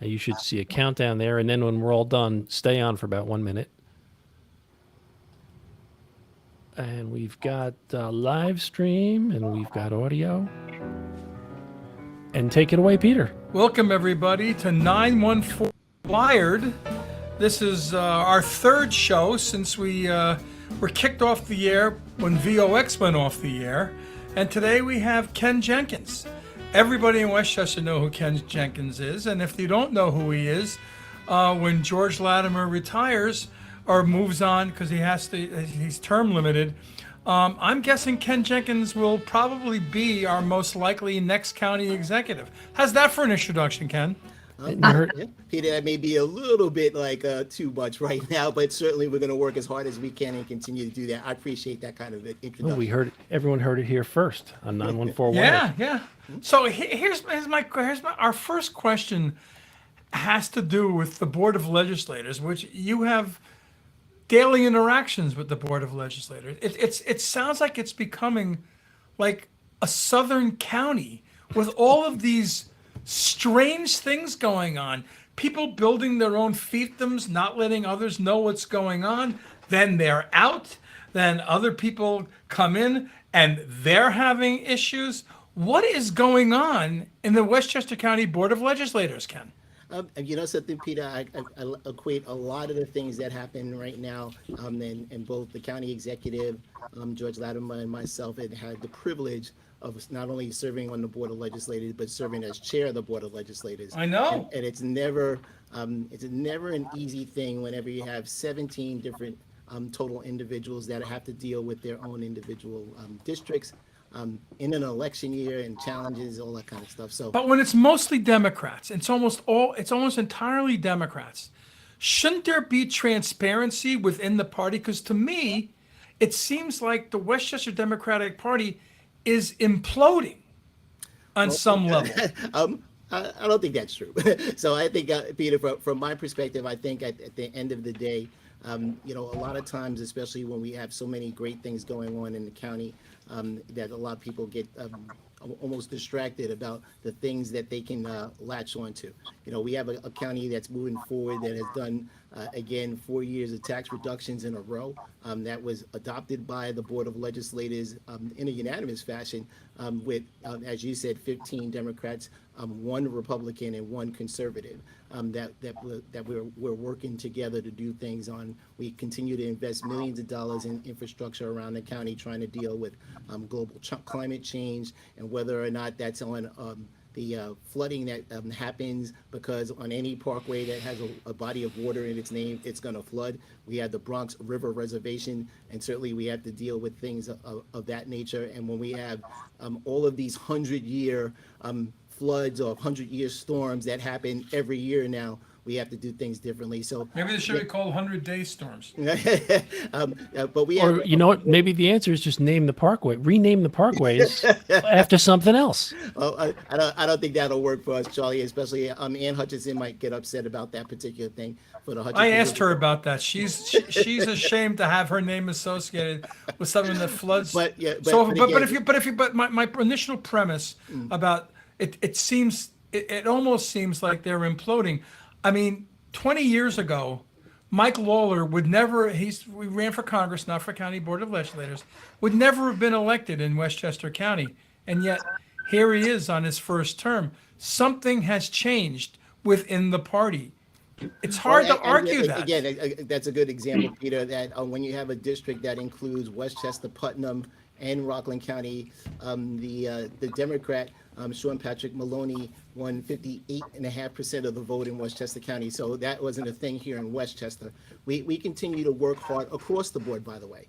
You should see a countdown there, and then when we're all done, stay on for about 1 minute. And we've got live stream, and we've got audio. And take it away, Peter. Welcome, everybody, to 914 Wired. This is our third show since we were kicked off the air when VOX went off the air. And today we have Ken Jenkins. Everybody in Westchester know who Ken Jenkins is. And if you don't know who he is, when George Latimer retires or moves on because he's term limited, I'm guessing Ken Jenkins will probably be our most likely next county executive. How's that for an introduction, Ken? Peter, that may be a little bit like too much right now, but certainly we're going to work as hard as we can and continue to do that. I appreciate that kind of introduction. Everyone heard it here first on 914 Wired. Yeah. So here's our first question has to do with the Board of Legislators, which you have daily interactions with the Board of Legislators. It sounds like it's becoming like a southern county with all of these strange things going on. People building their own fiefdoms, not letting others know what's going on. Then they're out. Then other people come in and they're having issues. What is going on in the Westchester County Board of Legislators, Ken? You know something, Peter, I equate a lot of the things that happen right now, and both the county executive, George Latimer, and myself had the privilege of not only serving on the Board of Legislators, but serving as chair of the Board of Legislators. I know. And it's never an easy thing whenever you have 17 different total individuals that have to deal with their own individual districts in an election year and challenges, all that kind of stuff. So, but when it's mostly Democrats, it's almost entirely Democrats. Shouldn't there be transparency within the party? Because to me, it seems like the Westchester Democratic Party is imploding on some level. I don't think that's true. So I think, Peter, from my perspective, I think at the end of the day, a lot of times, especially when we have so many great things going on in the county, that a lot of people get almost distracted about the things that they can latch onto. We have a county that's moving forward that has done, again, 4 years of tax reductions in a row. That was adopted by the Board of Legislators in a unanimous fashion with, as you said, 15 Democrats, 1 Republican and 1 conservative. That we're working together to do things on. We continue to invest millions of dollars in infrastructure around the county, trying to deal with global climate change, and whether or not that's on the flooding that happens, because on any parkway that has a body of water in its name, it's going to flood. We have the Bronx River Reservation, and certainly we have to deal with things of that nature. And when we have all of these 100-year floods or 100-year storms that happen every year now, we have to do things differently. So maybe they should be called 100-day storms. But we or you know what? Maybe the answer is just name the parkway, rename the parkways after something else. Well, I don't think that'll work for us, Charlie. Especially Ann Hutchinson might get upset about that particular thing. For the Hutchinson, I asked her about that. She's ashamed to have her name associated with something that floods. But my initial premise about it almost seems like they're imploding. I mean, 20 years ago, Mike Lawler would never, we ran for Congress, not for County Board of Legislators, would never have been elected in Westchester County. And yet, here he is on his first term. Something has changed within the party. It's hard to argue that. Again, that's a good example, Peter, that when you have a district that includes Westchester, Putnam, and Rockland County, the Democrat, Sean Patrick Maloney, won 58.5% of the vote in Westchester County. So that wasn't a thing here in Westchester. We continue to work hard across the board, by the way.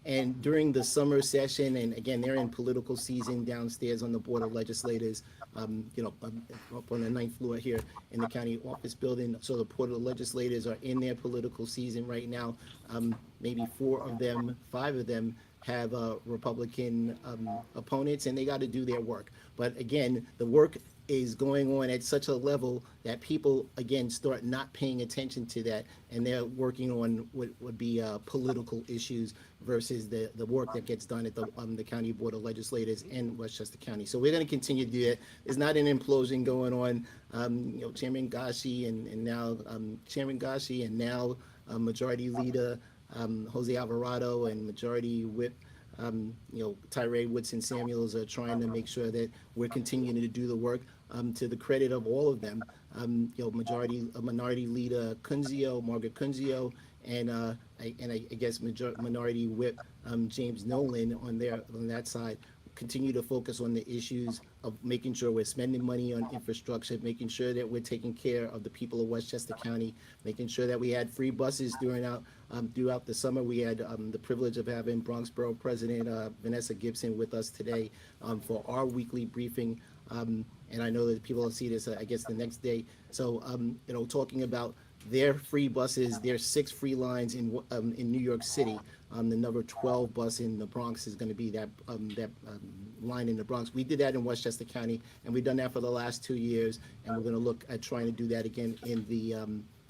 And during the summer session, and again, they're in political season downstairs on the Board of Legislators, up on the 9th floor here in the county office building. So the Board of Legislators are in their political season right now. Maybe 5 of them have Republican opponents, and they got to do their work. But again, the work is going on at such a level that people again start not paying attention to that, and they're working on what would be political issues versus the work that gets done at the county board of legislators in Westchester County. So we're going to continue to do that. There's not an implosion going on. Chairman Gashi and now Chairman Gashi and now Majority Leader Jose Alvarado and Majority Whip Tyree Woodson Samuels are trying to make sure that we're continuing to do the work. To the credit of all of them, Minority Leader Kunzio, Margaret Kunzio, and I guess Minority Whip James Nolan on that side continue to focus on the issues of making sure we're spending money on infrastructure, making sure that we're taking care of the people of Westchester County, making sure that we had free buses throughout the summer. We had the privilege of having Bronx Borough President Vanessa Gibson with us today for our weekly briefing. And I know that people will see this, I guess, the next day. So, talking about their free buses, their 6 free lines in New York City. The number 12 bus in the Bronx is going to be that line in the Bronx. We did that in Westchester County, and we've done that for the last 2 years, and we're going to look at trying to do that again in the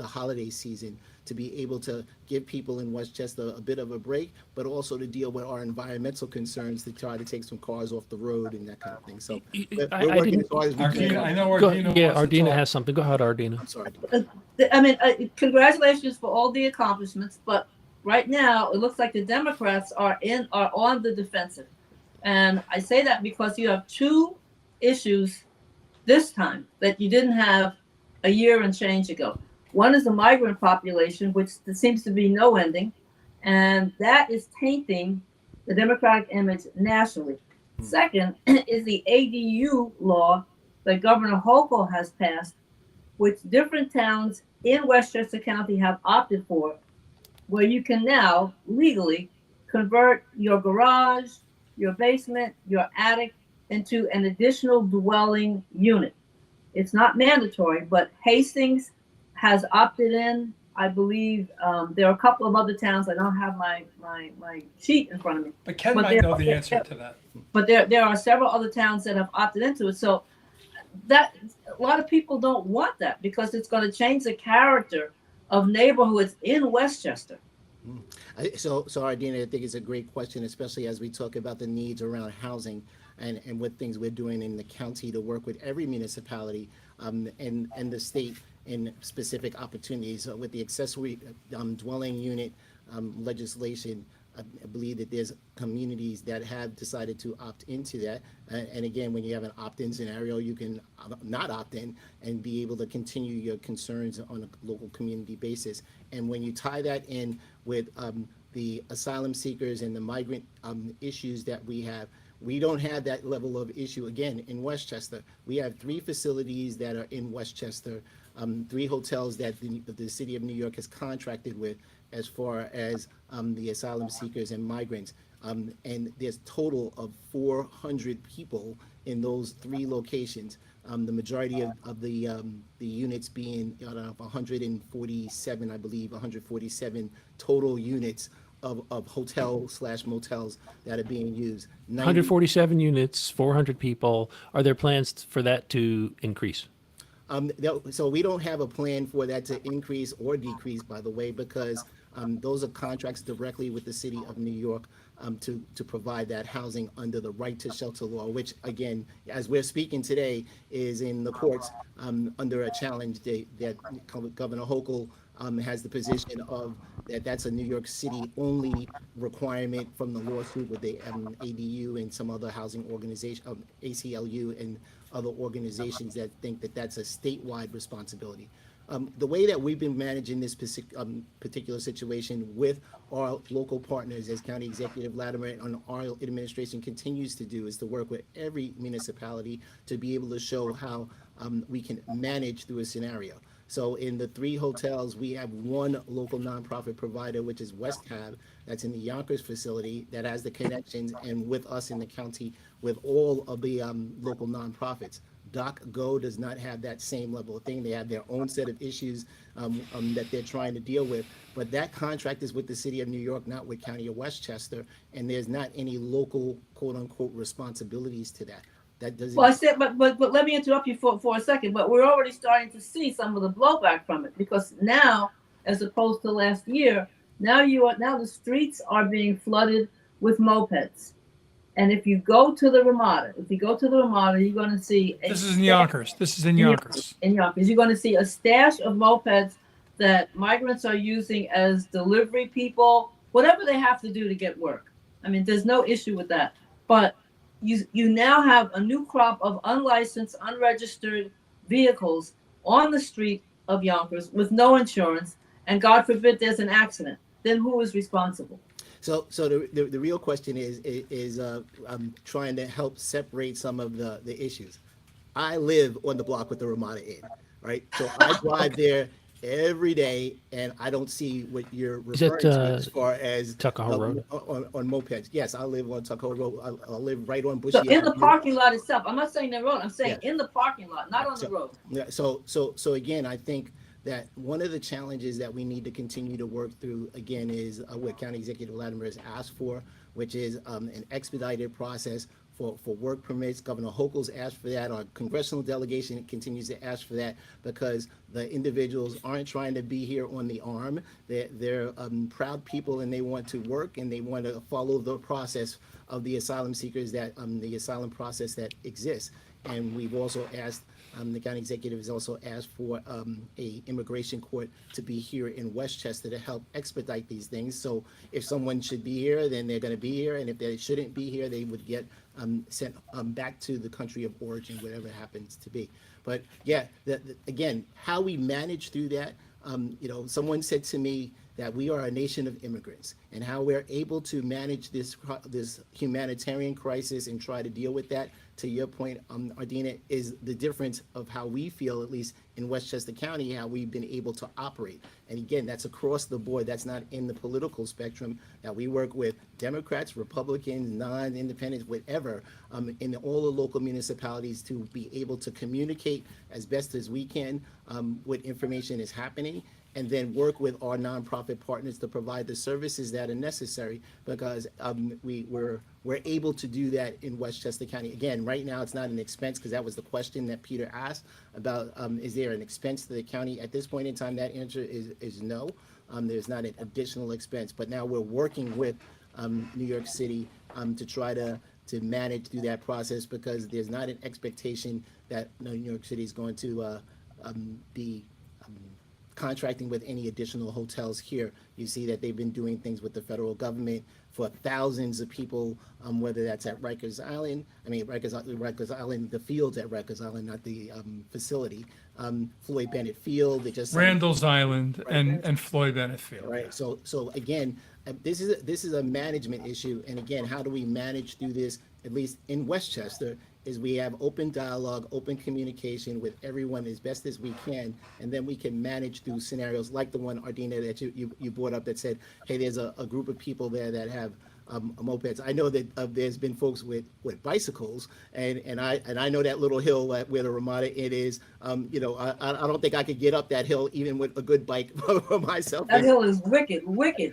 holiday season to be able to give people in Westchester a bit of a break, but also to deal with our environmental concerns to try to take some cars off the road and that kind of thing. So we're working as hard as we Ardina, can. I know Go, Ardina yeah, wants to Ardina talk. has something. Go ahead, Ardina. I'm sorry. Congratulations for all the accomplishments, but right now it looks like the Democrats are on the defensive, and I say that because you have 2 issues this time that you didn't have a year and change ago. One is the migrant population, which there seems to be no ending, and that is tainting the Democratic image nationally. Second is the ADU law that Governor Hochul has passed, which different towns in Westchester County have opted for, where you can now legally convert your garage, your basement, your attic into an additional dwelling unit. It's not mandatory, but Hastings has opted in. I believe there are a couple of other towns. I don't have my sheet in front of me. But Ken But might there- know the answer to that. But there are several other towns that have opted into it. So that a lot of people don't want that because it's going to change the character of neighborhoods in Westchester. So Ardina, I think it's a great question, especially as we talk about the needs around housing and what things we're doing in the county to work with every municipality and the state in specific opportunities. With the accessory dwelling unit legislation, I believe that there's communities that have decided to opt into that. And again, when you have an opt-in scenario, you can not opt in and be able to continue your concerns on a local community basis. And when you tie that in with the asylum seekers and the migrant issues that we don't have that level of issue again in Westchester. We have 3 facilities that are in Westchester, 3 hotels that the city of New York has contracted with as far as the asylum seekers and migrants. And there's total of 400 people in those 3 locations. The majority of the units being 147, I believe, 147 total units of hotel/motels that are being used. 147 units, 400 people. Are there plans for that to increase? So we don't have a plan for that to increase or decrease, by the way, because those are contracts directly with the city of New York to provide that housing under the right to shelter law, which again, as we're speaking today, is in the courts under a challenge that Governor Hochul has the position of that's a New York City only requirement from the lawsuit with the ADU and some other housing organization, ACLU and other organizations that think that that's a statewide responsibility. The way that we've been managing this particular situation with our local partners, as County Executive Latimer and our administration continues to do, is to work with every municipality to be able to show how we can manage through a scenario. So in the 3 hotels, we have 1 local nonprofit provider, which is West Hab, that's in the Yonkers facility, that has the connections, and with us in the county with all of the local nonprofits. Doc Go does not have that same level of thing. They have their own set of issues that they're trying to deal with. But that contract is with the city of New York, not with County of Westchester, and there's not any local quote unquote responsibilities to that. That doesn't. Well, I said, but let me interrupt you for a second. But we're already starting to see some of the blowback from it, because now, as opposed to last year, now the streets are being flooded with mopeds. And if you go to the Ramada, you're going to see This is in Yonkers. This is in Yonkers. in Yonkers, you're going to see a stash of mopeds that migrants are using as delivery people, whatever they have to do to get work. I mean, there's no issue with that. But you now have a new crop of unlicensed, unregistered vehicles on the street of Yonkers with no insurance, and God forbid there's an accident. Then who is responsible? So the real question is I'm trying to help separate some of the issues. I live on the block with the Ramada Inn, right? So I drive there every day, and I don't see what you're referring to as far as Tuckahoe Road? on mopeds. Yes, I live on Tuckahoe Road. I live right on Bushy So in the Avenue. parking lot itself, I'm not saying the road. I'm saying Yeah. in the parking lot, not on the road. Yeah, so again, I think that one of the challenges that we need to continue to work through again is what County Executive Latimer has asked for, which is an expedited process for work permits. Governor Hochul's asked for that. Our congressional delegation continues to ask for that because the individuals aren't trying to be here on the arm. They're proud people, and they want to work, and they want to follow the process of the asylum seekers, that the asylum process that exists. And we've also asked, the county executive has also asked for a immigration court to be here in Westchester to help expedite these things. So if someone should be here, then they're going to be here, and if they shouldn't be here, they would get sent back to the country of origin, whatever it happens to be. But yeah, again, how we manage through that, someone said to me that we are a nation of immigrants, and how we're able to manage this humanitarian crisis and try to deal with that, to your point, Ardina, is the difference of how we feel, at least in Westchester County, how we've been able to operate. And again, that's across the board. That's not in the political spectrum, that we work with Democrats, Republicans, non-independents, whatever, in all the local municipalities, to be able to communicate as best as we can what information is happening, and then work with our nonprofit partners to provide the services that are necessary, because we're able to do that in Westchester County. Again, right now, it's not an expense, because that was the question that Peter asked about, is there an expense to the county? At this point in time, that answer is no. There's not an additional expense, but now we're working with New York City to try to manage through that process, because there's not an expectation that New York City is going to be contracting with any additional hotels here. You see that they've been doing things with the federal government for thousands of people, whether that's at Rikers Island, Rikers Island, the fields at Rikers Island, not the facility. Floyd Bennett Field, they just Randall's Island and Floyd Bennett Field. right. So again, this is a management issue, and again, how do we manage through this? At least in Westchester, is we have open dialogue, open communication with everyone as best as we can, and then we can manage through scenarios like the one, Ardina, that you brought up, that said, hey, there's a group of people there that have mopeds. I know that there's been folks with bicycles, and I know that little hill where the Ramada Inn is. I don't think I could get up that hill even with a good bike for myself. That hill is wicked.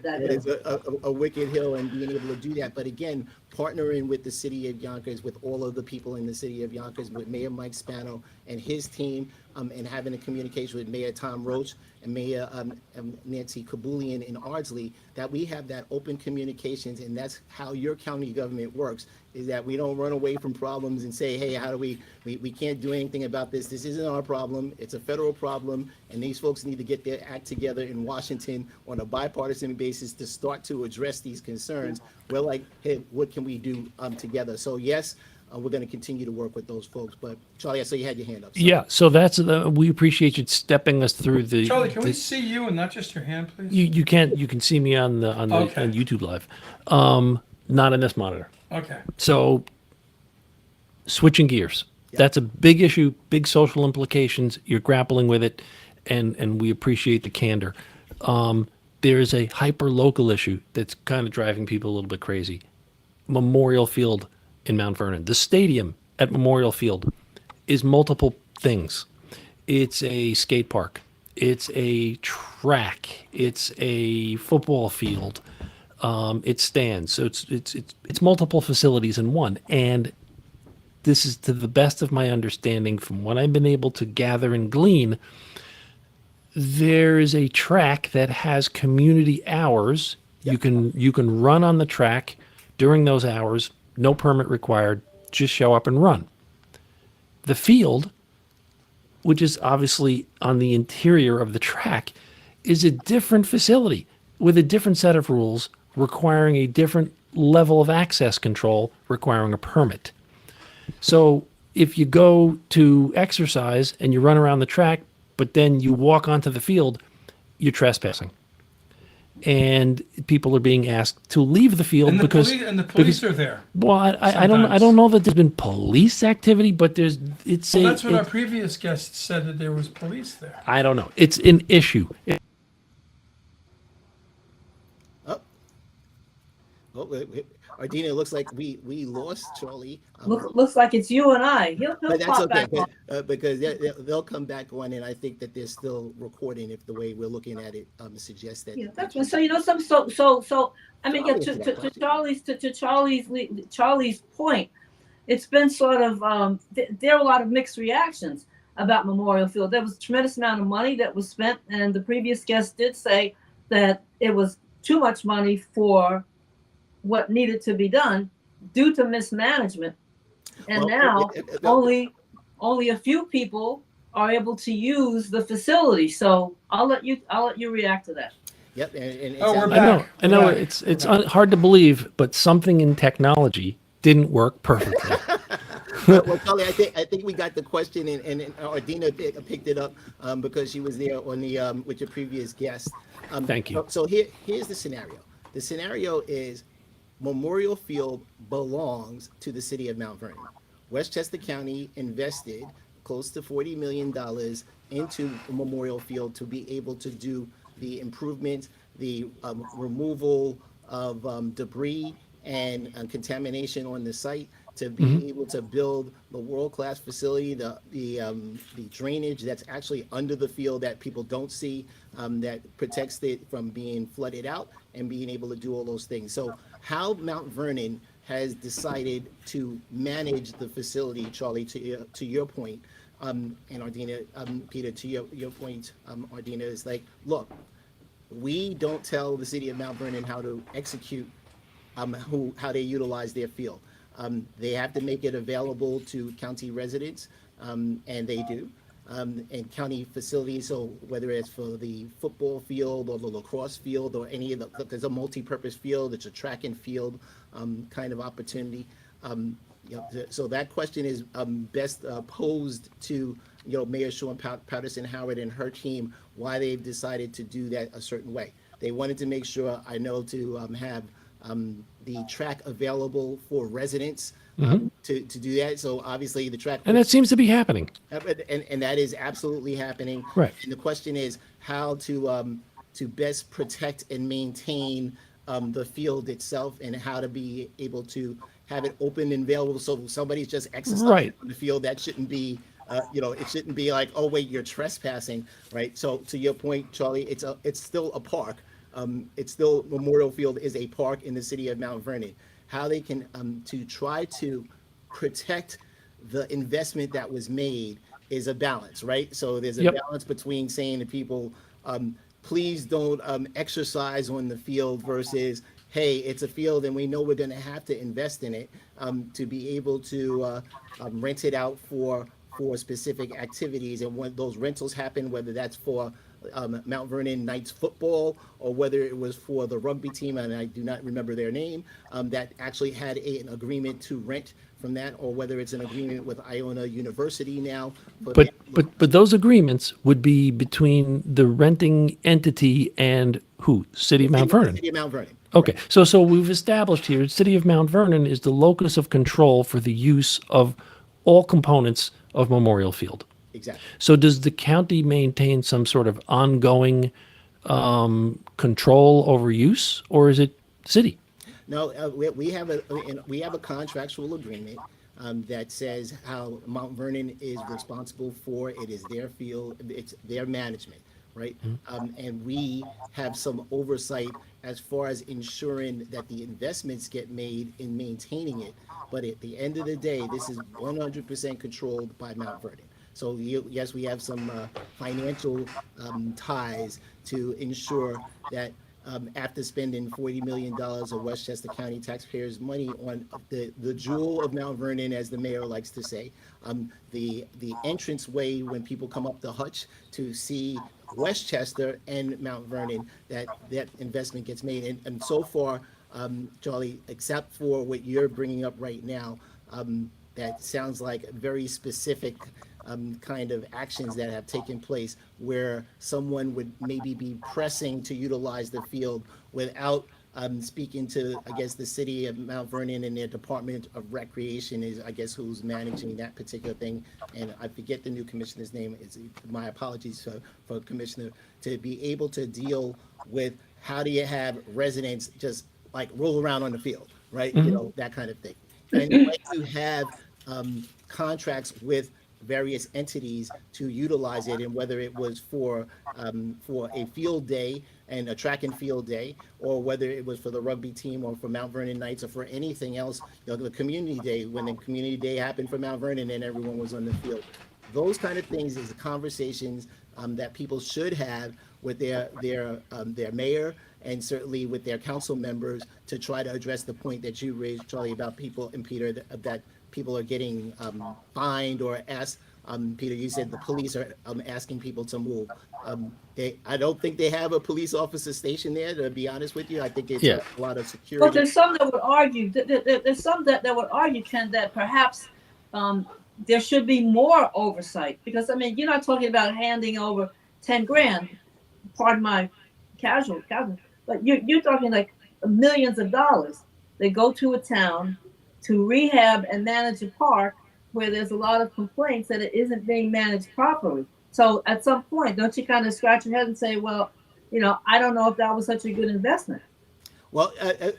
That It hill. is a wicked hill, and being able to do that. But again, partnering with the city of Yonkers, with all of the people in the city of Yonkers, with Mayor Mike Spano and his team, and having a communication with Mayor Tom Roach and Mayor Nancy Kabulian in Ardsley, that we have that open communications, and that's how your county government works, is that we don't run away from problems and say, hey, how do we can't do anything about this. This isn't our problem. It's a federal problem, and these folks need to get their act together in Washington on a bipartisan basis to start to address these concerns. We're like, hey, what can we do together? So yes, we're going to continue to work with those folks. But Charlie, I saw you had your hand up. Yeah, so that's we appreciate you stepping us through the. Charlie, can we see you and not just your hand, please? You can see me on Okay. on YouTube Live, not on this monitor. Okay. So switching gears, that's a big issue, big social implications. You're grappling with it, and we appreciate the candor. There is a hyper local issue that's kind of driving people a little bit crazy. Memorial Field in Mount Vernon. The stadium at Memorial Field is multiple things. It's a skate park. It's a track. It's a football field. It stands. So it's multiple facilities in one. And this is to the best of my understanding from what I've been able to gather and glean, there is a track that has community hours. You can run on the track during those hours, no permit required, just show up and run. The field, which is obviously on the interior of the track, is a different facility with a different set of rules requiring a different level of access control requiring a permit. So if you go to exercise and you run around the track, but then you walk onto the field, you're trespassing. And people are being asked to leave the field And the because police, and the police are there. well, I Sometimes. don't know that there's been police activity, but it's Well, that's what our previous guest said, that there was police there. I don't know. It's an issue. Oh, Ardina, it looks like we lost Charlie. Looks like it's you and I. He'll But that's pop okay, back on. because they'll come back on, and I think that they're still recording if the way we're looking at it suggests that. Yeah, that's right. So I mean, yeah, to Charlie's point, it's been sort of there are a lot of mixed reactions about Memorial Field. There was a tremendous amount of money that was spent, and the previous guest did say that it was too much money for what needed to be done due to mismanagement. And now only a few people are able to use the facility. So I'll let you react to that. Yep. And Oh, we're I back. know. We're back. It's hard to believe, but something in technology didn't work perfectly. Well, Charlie, I think we got the question, and Ardina picked it up because she was there on the with your previous guest. Thank you. So here's the scenario. The scenario is Memorial Field belongs to the city of Mount Vernon. Westchester County invested close to $40 million into Memorial Field to be able to do the improvement, the removal of debris and contamination on the site, to be able to build the world-class facility, the drainage that's actually under the field that people don't see, that protects it from being flooded out, and being able to do all those things. So how Mount Vernon has decided to manage the facility, Charlie, to your point, and Ardina, Peter, to your point, Ardina, is like, look, we don't tell the city of Mount Vernon how to execute how they utilize their field. They have to make it available to county residents, and they do, and county facilities. So whether it's for the football field or the lacrosse field or any of there's a multi-purpose field, it's a track and field kind of opportunity. So that question is best posed to Mayor Sean Patterson Howard and her team, why they've decided to do that a certain way. They wanted to make sure, I know, to have the track available for residents to do that. So obviously the track, And that seems to be happening. and that is absolutely happening. Right. And the question is how to best protect and maintain the field itself, and how to be able to have it open and available. So somebody's just exercising Right. on the field, that shouldn't be, it shouldn't be like, oh wait, you're trespassing, right? So to your point, Charlie, it's still a park. It's still, Memorial Field is a park in the city of Mount Vernon. How they can to try to protect the investment that was made is a balance, right? So there's a Yep. balance between saying to people, please don't exercise on the field, versus, hey, it's a field and we know we're going to have to invest in it to be able to rent it out for specific activities. And when those rentals happen, whether that's for Mount Vernon Knights football, or whether it was for the rugby team, and I do not remember their name, that actually had an agreement to rent from that, or whether it's an agreement with Iona University now. But those agreements would be between the renting entity and who? City of Mount Vernon. City of Mount Vernon. Okay, so we've established here, City of Mount Vernon is the locus of control for the use of all components of Memorial Field. Exactly. So does the county maintain some sort of ongoing control over use, or is it city? No, we have a contractual agreement that says how Mount Vernon is responsible for. It is their field, it's their management. right? And we have some oversight as far as ensuring that the investments get made in maintaining it. But at the end of the day, this is 100% controlled by Mount Vernon. So yes, we have some financial ties to ensure that after spending $40 million of Westchester County taxpayers' money on the jewel of Mount Vernon, as the mayor likes to say, the entrance way when people come up the hutch to see Westchester and Mount Vernon, that investment gets made. And so far, Charlie, except for what you're bringing up right now, that sounds like very specific kind of actions that have taken place where someone would maybe be pressing to utilize the field without speaking to, I guess, the city of Mount Vernon and their Department of Recreation is, I guess, who's managing that particular thing. And I forget the new commissioner's name. It's my apologies for Commissioner, to be able to deal with how do you have residents just like roll around on the field, right? You know, that kind of thing. And when you have contracts with various entities to utilize it, and whether it was for a field day and a track and field day, or whether it was for the rugby team or for Mount Vernon Knights or for anything else, the community day, when the community day happened for Mount Vernon and everyone was on the field. Those kind of things is conversations that people should have with their mayor and certainly with their council members to try to address the point that you raised, Charlie, about people, and Peter, that people are getting fined or asked. Peter, you said the police are asking people to move. I don't think they have a police officer stationed there, to be honest with you. I think it's a lot of security. But there's some that would argue, there's some that would argue, Ken, that perhaps there should be more oversight. Because, I mean, you're not talking about handing over 10 grand, pardon my casual, but you're talking like millions of dollars. They go to a town to rehab and manage a park where there's a lot of complaints that it isn't being managed properly. So at some point, don't you kind of scratch your head and say, well, you know, I don't know if that was such a good investment. Well,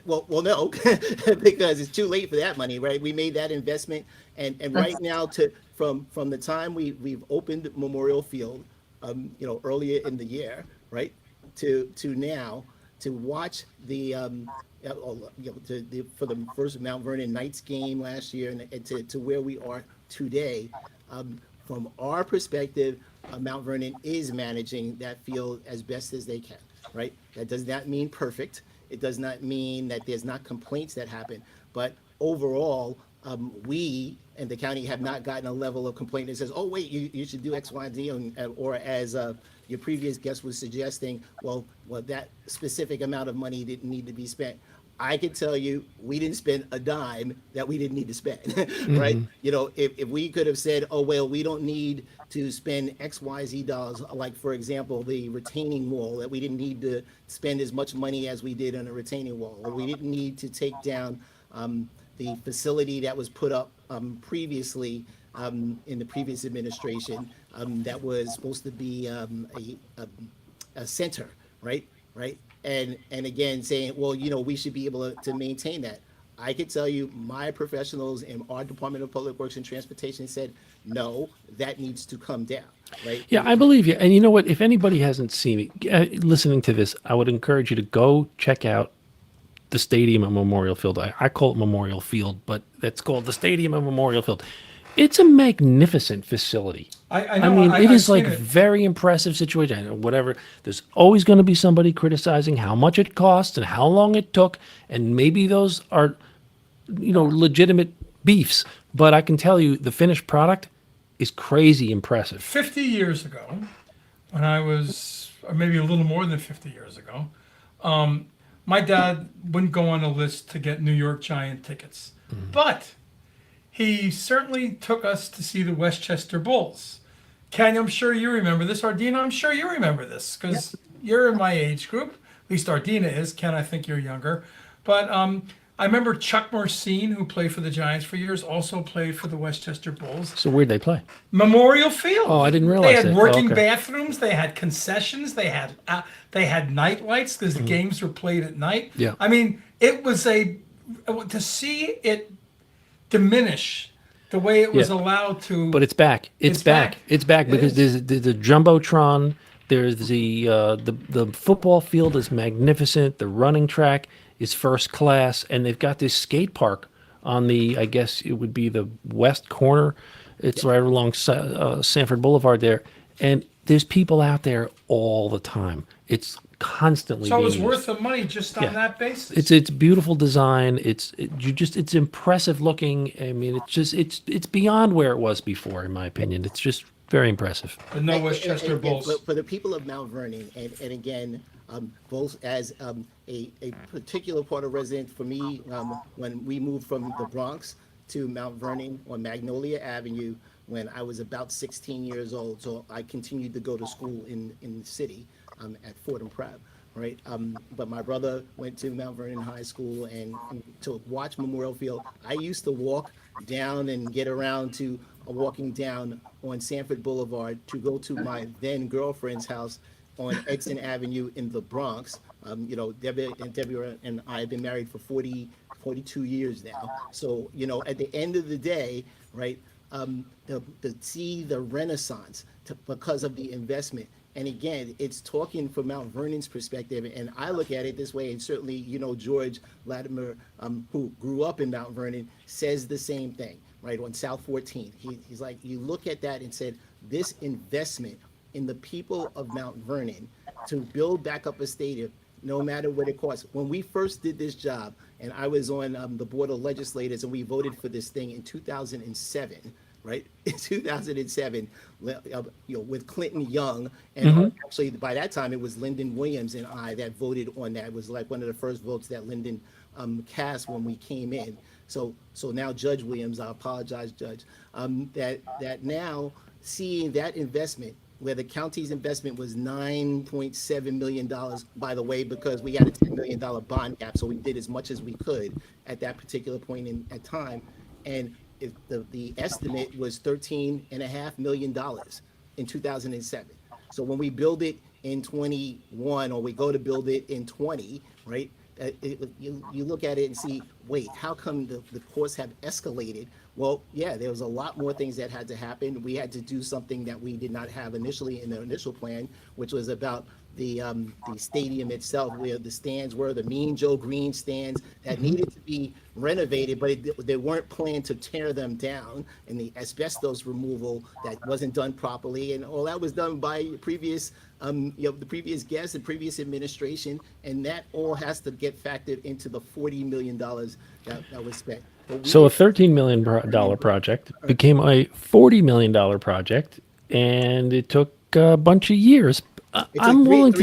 no, because it's too late for that money, right? We made that investment, and right now, from the time we've opened Memorial Field, earlier in the year, right, to now, to watch for the first Mount Vernon Knights game last year, and to where we are today, from our perspective, Mount Vernon is managing that field as best as they can, right? That does not mean perfect. It does not mean that there's not complaints that happen, but overall, we and the county have not gotten a level of complaint that says, oh, wait, you should do X, Y, and Z, or as your previous guest was suggesting, well, that specific amount of money didn't need to be spent. I can tell you, we didn't spend a dime that we didn't need to spend, right? Mm-hmm. You know, if we could have said, oh, well, we don't need to spend X, Y, Z dollars, like, for example, the retaining wall, that we didn't need to spend as much money as we did on a retaining wall, or we didn't need to take down the facility that was put up previously in the previous administration that was supposed to be a center, right? And again, saying, well, we should be able to maintain that. I can tell you, my professionals in our Department of Public Works and Transportation said, no, that needs to come down, right? Yeah, I believe you. And you know what? If anybody hasn't seen it, listening to this, I would encourage you to go check out the stadium at Memorial Field. I call it Memorial Field, but it's called the Stadium at Memorial Field. It's a magnificent facility. I mean, it is like very impressive situation. Whatever. There's always going to be somebody criticizing how much it cost and how long it took, and maybe those are, legitimate beefs. But I can tell you, the finished product is crazy impressive. 50 years ago, when I was, or maybe a little more than 50 years ago, my dad wouldn't go on a list to get New York Giant tickets, but he certainly took us to see the Westchester Bulls. Ken, I'm sure you remember this. Ardina, I'm sure you remember this because you're in my age group. At least Ardina is. Ken, I think you're younger. But I remember Chuck Mersine, who played for the Giants for years, also played for the Westchester Bulls. So where'd they play? Memorial Field. Oh, I didn't realize that. They had working bathrooms. They had concessions. They had night lights because the games were played at night. Yeah. I mean, it was to see it diminish the way it was allowed to. But it's back. It's back because there's a Jumbotron There's the football field is magnificent. The running track is first class, and they've got this skate park on the, I guess it would be the west corner. It's right along Sanford Boulevard there, and there's people out there all the time. It's constantly So being it's used. worth the money just on Yeah. that basis. It's beautiful design. It's impressive looking. I mean, it's beyond where it was before, in my opinion. It's just very impressive. But no And- Westchester and Bulls. for the people of Mount Vernon, and again, both as a particular part of residence for me, when we moved from the Bronx to Mount Vernon on Magnolia Avenue when I was about 16 years old. So I continued to go to school in the city at Fordham Prep. Right, but my brother went to Mount Vernon High School, and to watch Memorial Field, I used to walk down and get around to walking down on Sanford Boulevard to go to my then girlfriend's house on Exton Avenue in the Bronx. Debbie and I have been married for 42 years now. So, at the end of the day, right, to see the renaissance because of the investment. And again, it's talking from Mount Vernon's perspective, and I look at it this way, and certainly, George Latimer, who grew up in Mount Vernon, says the same thing, right, on South 14th. He's like, you look at that and said, this investment in the people of Mount Vernon to build back up a stadium, no matter what it costs. When we first did this job, and I was on the Board of Legislators, and we voted for this thing in 2007, right? In 2007, with Clinton Young, and actually by that time it was Lyndon Williams and I that voted on that. It was like one of the first votes that Lyndon cast when we came in. So now Judge Williams, I apologize, Judge, that now seeing that investment, where the county's investment was $9.7 million, by the way, because we had a $10 million bond cap, so we did as much as we could at that particular point in time. And if the estimate was $13.5 million in 2007. So when we build it in 21, or we go to build it in 20, right? You look at it and see, wait, how come the costs have escalated? Well, yeah, there was a lot more things that had to happen. We had to do something that we did not have initially in the initial plan, which was about the stadium itself, where the stands were, the Mean Joe Green stands that needed to be renovated, but they weren't planned to tear them down, and the asbestos removal that wasn't done properly, and all that was done by previous the previous guests and previous administration, and that all has to get factored into the $40 million that was spent. So a $13 million project became a $40 million project, and it took a bunch of years. I'm willing to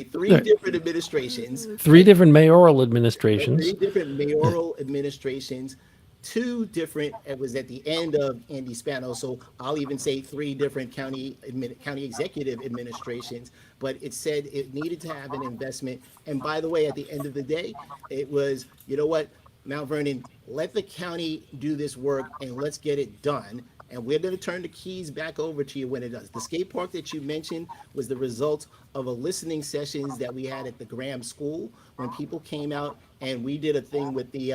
three different administrations, three different mayoral administrations. three different mayoral administrations, two different. It was at the end of Andy Spano, so I'll even say three different county executive administrations. But it said it needed to have an investment. And by the way, at the end of the day, it was, you know what, Mount Vernon, let the county do this work and let's get it done. And we're going to turn the keys back over to you when it does. The skate park that you mentioned was the result of a listening sessions that we had at the Graham School when people came out, and we did a thing with the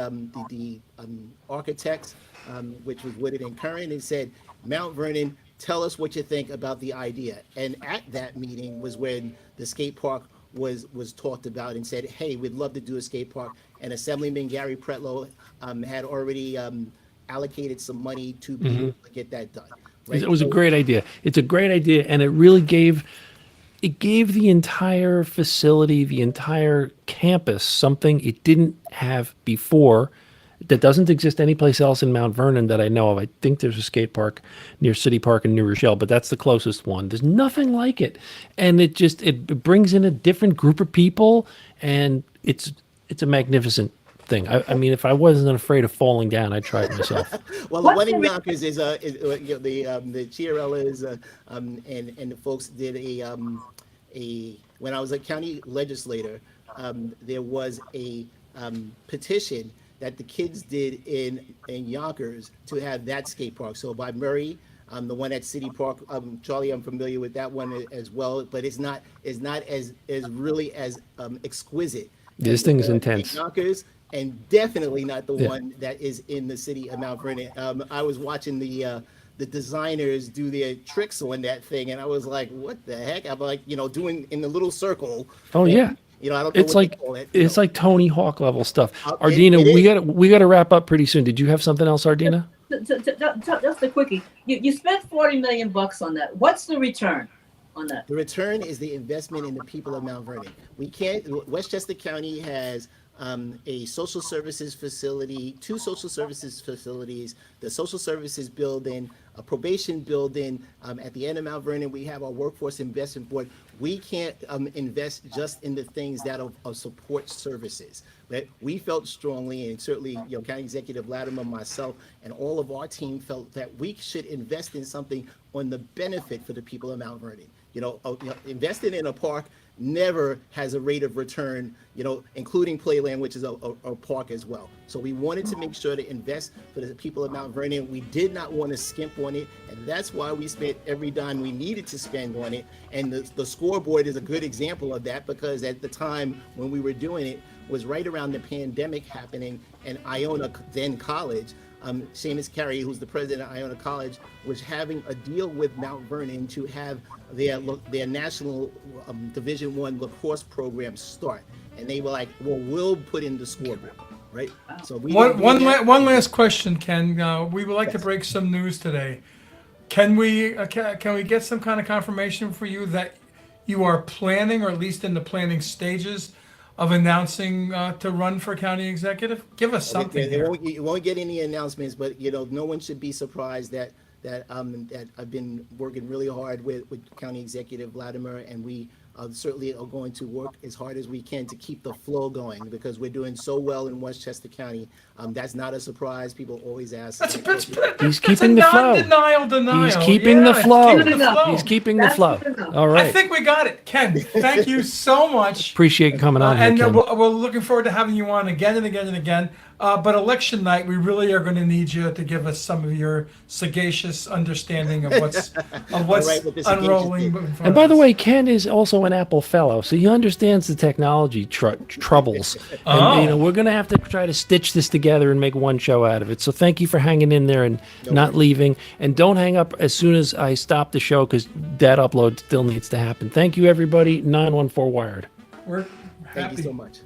architects, which was Woodard and Curran, and said, Mount Vernon, tell us what you think about the idea. And at that meeting was when the skate park was talked about, and said, hey, we'd love to do a skate park. And Assemblyman Gary Pretlow had already allocated some money to be able to get that done. Right? It was a great idea. It's a great idea, and it really gave the entire facility, the entire campus, something it didn't have before, that doesn't exist anyplace else in Mount Vernon that I know of. I think there's a skate park near City Park in New Rochelle, but that's the closest one. There's nothing like it, and it brings in a different group of people, and it's a magnificent thing. I mean, if I wasn't afraid of falling down, I'd try it myself. Well, the Wedding Knockers is the Chiarellas and the folks did a when I was a county legislator, there was a petition that the kids did in Yonkers to have that skate park. So by Murray, the one at City Park, Charlie, I'm familiar with that one as well, but it's not as really as exquisite. This thing is intense. Yonkers, and definitely not the one that is in the city of Mount Vernon. I was watching the the designers do their tricks on that thing, and I was like, what the heck? I'm like, doing in the little circle. Oh, yeah. I don't know It's what like they call it. it's like Tony Hawk level stuff. It Ardina, is. we gotta wrap up pretty soon. Did you have something else, Ardina? Just a quickie. You spent $40 million on that. What's the return on that? The return is the investment in the people of Mount Vernon. Westchester County has a social services facility, 2 social services facilities, the social services building, a probation building. At the end of Mount Vernon, we have our workforce investment board. We can't invest just in the things that are support services. But we felt strongly, and certainly, County Executive Latimer, myself, and all of our team felt that we should invest in something on the benefit for the people of Mount Vernon. Investing in a park never has a rate of return, including Playland, which is a park as well. So we wanted to make sure to invest for the people of Mount Vernon. We did not want to skimp on it, and that's why we spent every dime we needed to spend on it. And the scoreboard is a good example of that, because at the time when we were doing it was right around the pandemic happening, and Iona, then college, Seamus Carey, who's the president of Iona College, was having a deal with Mount Vernon to have their national Division I lacrosse program start, and they were like, "Well, we'll put in the scoreboard, right?" So One last question, Ken. We would like to break some news today. Can we get some kind of confirmation for you that you are planning, or at least in the planning stages, of announcing to run for county executive? Give us something here. You won't get any announcements, but no one should be surprised that I've been working really hard with County Executive Latimer, and we certainly are going to work as hard as we can to keep the flow going, because we're doing so well in Westchester County. That's not a surprise. People always ask. He's keeping the flow. Denial. He's keeping the flow. Keeping the flow. He's keeping the flow. All I right. think we got it. Ken, thank you so much. Appreciate you coming on here, And Ken. we're looking forward to having you on again and again and again. But election night, we really are going to need you to give us some of your sagacious understanding of what's right, with this unrolling. sagacious in front And by of the us. way, Ken is also an Apple fellow, so he understands the technology troubles. Oh. And, we're going to have to try to stitch this together and make one show out of it. So thank you for hanging in there and not leaving. And don't hang up as soon as I stop the show, because that upload still needs to happen. Thank you, everybody. 914 Wired. We're Thank happy. you so much.